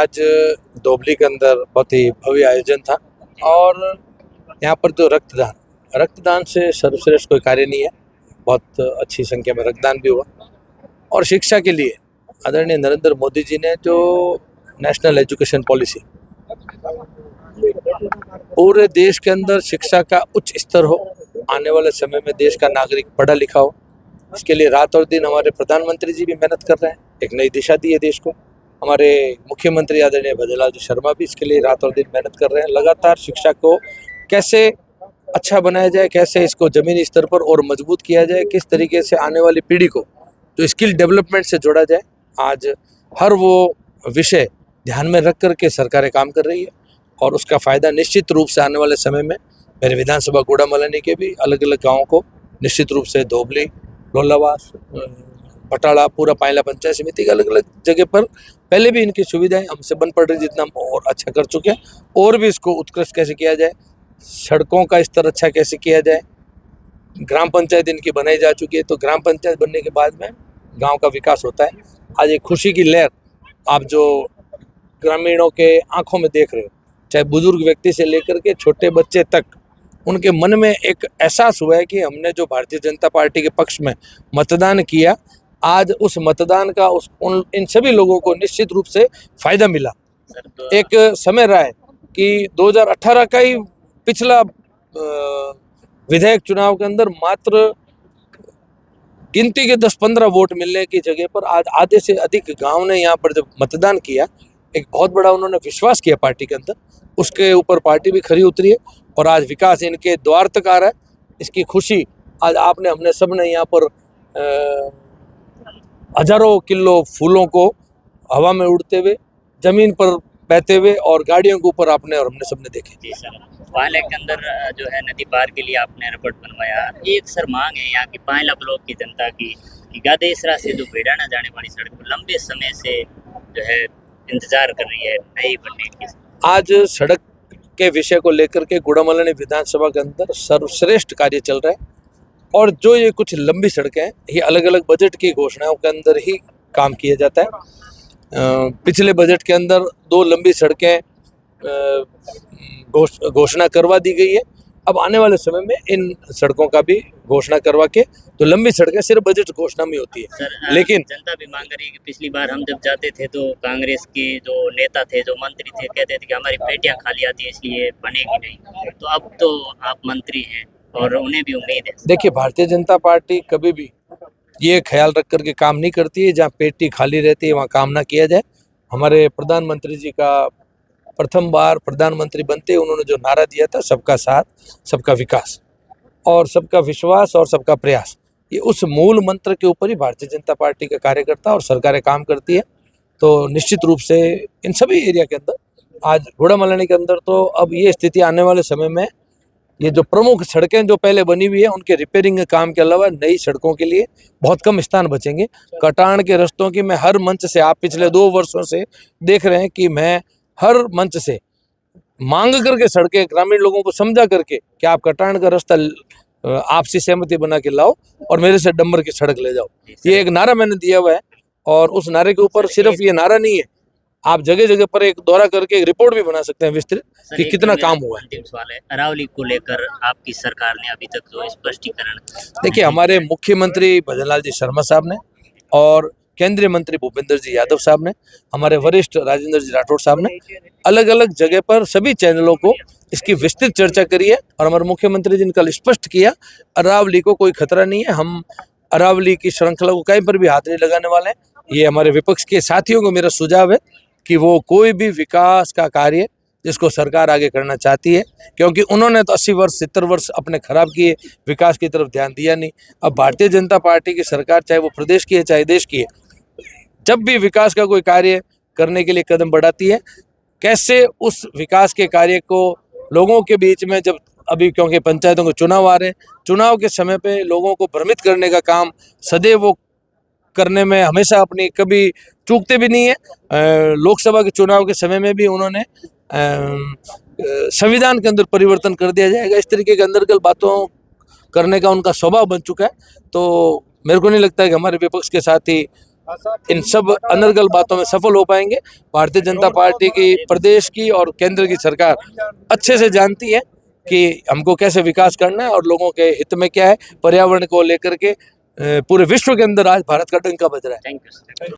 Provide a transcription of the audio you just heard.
आज धोबली के अंदर बहुत ही भव्य आयोजन था और यहाँ पर जो रक्तदान से सर्वश्रेष्ठ कोई कार्य नहीं है। बहुत अच्छी संख्या में रक्तदान भी हुआ और शिक्षा के लिए आदरणीय नरेंद्र मोदी जी ने जो नेशनल एजुकेशन पॉलिसी, पूरे देश के अंदर शिक्षा का उच्च स्तर हो, आने वाले समय में देश का नागरिक पढ़ा लिखा हो, इसके लिए रात और दिन हमारे प्रधानमंत्री जी भी मेहनत कर रहे हैं, एक नई दिशा दी है देश को। हमारे मुख्यमंत्री आदरणीय भजनलाल जी शर्मा भी इसके लिए रात और दिन मेहनत कर रहे हैं। लगातार शिक्षा को कैसे अच्छा बनाया जाए, कैसे इसको जमीनी स्तर पर और मजबूत किया जाए, किस तरीके से आने वाली पीढ़ी को जो स्किल डेवलपमेंट से जोड़ा जाए, आज हर वो विषय ध्यान में रख करके सरकारें काम कर रही है और उसका फ़ायदा निश्चित रूप से आने वाले समय में मेरे विधानसभा गुड़ामलानी के भी अलग अलग गाँवों को निश्चित रूप से धोबली, लोलावास, बटाला, पूरा पायला पंचायत समिति के अलग अलग जगह पर पहले भी इनकी सुविधाएं हमसे बन पड़ रही, जितना हम और अच्छा कर चुके हैं और भी इसको उत्कृष्ट कैसे किया जाए, सड़कों का स्तर अच्छा कैसे किया जाए। ग्राम पंचायत इनकी बनाई जा चुकी है, तो ग्राम पंचायत बनने के बाद में गांव का विकास होता है। आज एक खुशी की लहर आप जो ग्रामीणों के आंखों में देख रहे हो, चाहे बुजुर्ग व्यक्ति से लेकर के छोटे बच्चे तक, उनके मन में एक एहसास हुआ है कि हमने जो भारतीय जनता पार्टी के पक्ष में मतदान किया, आज उस मतदान का इन सभी लोगों को निश्चित रूप से फायदा मिला। एक समय रहा है कि 2018 का ही पिछला विधायक चुनाव के अंदर मात्र गिनती के 10-15 वोट मिलने की जगह पर आज आधे से अधिक गांव ने यहाँ पर जब मतदान किया, एक बहुत बड़ा उन्होंने विश्वास किया पार्टी के अंदर, उसके ऊपर पार्टी भी खरी उतरी है और आज विकास इनके द्वार तक आ रहा है। इसकी खुशी आज हमने सब ने यहाँ पर हजारों किलो फूलों को हवा में उड़ते हुए, जमीन पर बहते हुए और गाड़ियों के ऊपर आपने और हमने सबने देखे। जी सर, पायला के अंदर जो है नदी पार के लिए आपने रपट बनवाया। एक सर मांग है यहाँ की पायला ब्लॉक की जनता की कि गादेसरा से जो बेड़ाना जाने वाली सड़क को लंबे समय से जो है इंतजार कर रही है नई बनने की। आज सड़क के विषय को लेकर के गुड़ामलानी विधानसभा के अंदर सर्वश्रेष्ठ कार्य चल रहा है और जो ये कुछ लंबी सड़कें हैं, ये अलग अलग बजट की घोषणाओं के अंदर ही काम किया जाता है। पिछले बजट के अंदर 2 लंबी सड़कें घोषणा करवा दी गई है। अब आने वाले समय में इन सड़कों का भी घोषणा करवा के, तो लंबी सड़कें सिर्फ बजट घोषणा में होती है। सर, लेकिन जनता भी मांग रही है कि पिछली बार हम जब जाते थे तो कांग्रेस के जो नेता थे, जो मंत्री थे, कहते थे कि हमारी पेटियां खाली आती है इसलिए बनेगी नहीं। तो अब तो आप मंत्री हैं और उन्हें भी उम्मीद है। देखिए, भारतीय जनता पार्टी कभी भी ये ख्याल रख करके काम नहीं करती है जहाँ पेटी खाली रहती है वहाँ काम ना किया जाए। हमारे प्रधानमंत्री जी का प्रथम बार प्रधानमंत्री बनते उन्होंने जो नारा दिया था, सबका साथ, सबका विकास और सबका विश्वास और सबका प्रयास, ये उस मूल मंत्र के ऊपर ही भारतीय जनता पार्टी का कार्यकर्ता और सरकारें काम करती है। तो निश्चित रूप से इन सभी एरिया के अंदर आज गुड़ामलानी के अंदर तो अब ये स्थिति आने वाले समय में, ये जो प्रमुख सड़कें जो पहले बनी हुई है उनके रिपेयरिंग के काम के अलावा नई सड़कों के लिए बहुत कम स्थान बचेंगे। कटान के रास्तों की मैं हर मंच से, आप पिछले 2 वर्षों से देख रहे हैं कि मैं हर मंच से मांग करके सड़कें ग्रामीण लोगों को समझा करके कि आप कटान का रास्ता आपसी सहमति बना के लाओ और मेरे से डंबर की सड़क ले जाओ। ये एक नारा मैंने दिया हुआ है और उस नारे के ऊपर सिर्फ ये नारा नहीं है, आप जगह जगह पर एक दौरा करके एक रिपोर्ट भी बना सकते हैं विस्तृत कि कितना काम हुआ है। अंतिम सवाल है, अरावली को लेकर आपकी सरकार ने अभी तक जो स्पष्टीकरण। देखिए, हमारे मुख्यमंत्री भजनलाल जी शर्मा साहब ने और केंद्रीय मंत्री भूपेंद्र जी यादव साहब ने, हमारे वरिष्ठ राजेंद्र जी राठौड़ साहब ने अलग अलग जगह पर सभी चैनलों को इसकी विस्तृत चर्चा करी है और हमारे मुख्यमंत्री जी ने कल स्पष्ट किया, अरावली को कोई खतरा नहीं है, हम अरावली की श्रृंखला को कहीं पर भी हाथ नहीं लगाने वाले हैं। ये हमारे विपक्ष के साथियों को मेरा सुझाव है कि वो कोई भी विकास का कार्य जिसको सरकार आगे करना चाहती है, क्योंकि उन्होंने तो 80 वर्ष 70 वर्ष अपने खराब किए, विकास की तरफ ध्यान दिया नहीं। अब भारतीय जनता पार्टी की सरकार, चाहे वो प्रदेश की है चाहे देश की है, जब भी विकास का कोई कार्य करने के लिए कदम बढ़ाती है, कैसे उस विकास के कार्य को लोगों के बीच में, जब अभी क्योंकि पंचायतों के चुनाव आ रहे हैं, चुनाव के समय पे लोगों को भ्रमित करने का काम सदैव वो करने में हमेशा अपनी कभी चूकते भी नहीं है। लोकसभा के चुनाव के समय में भी उन्होंने संविधान के अंदर परिवर्तन कर दिया जाएगा, इस तरीके के अंदरकल बातों करने का उनका स्वभाव बन चुका है। तो मेरे को नहीं लगता है कि हमारे विपक्ष के साथी इन सब अनर्गल बातों में सफल हो पाएंगे। भारतीय जनता पार्टी की प्रदेश की और केंद्र की सरकार अच्छे से जानती है कि हमको कैसे विकास करना है और लोगों के हित में क्या है। पर्यावरण को लेकर के पूरे विश्व के अंदर आज भारत का डंका बज रहा है। Thank you sir.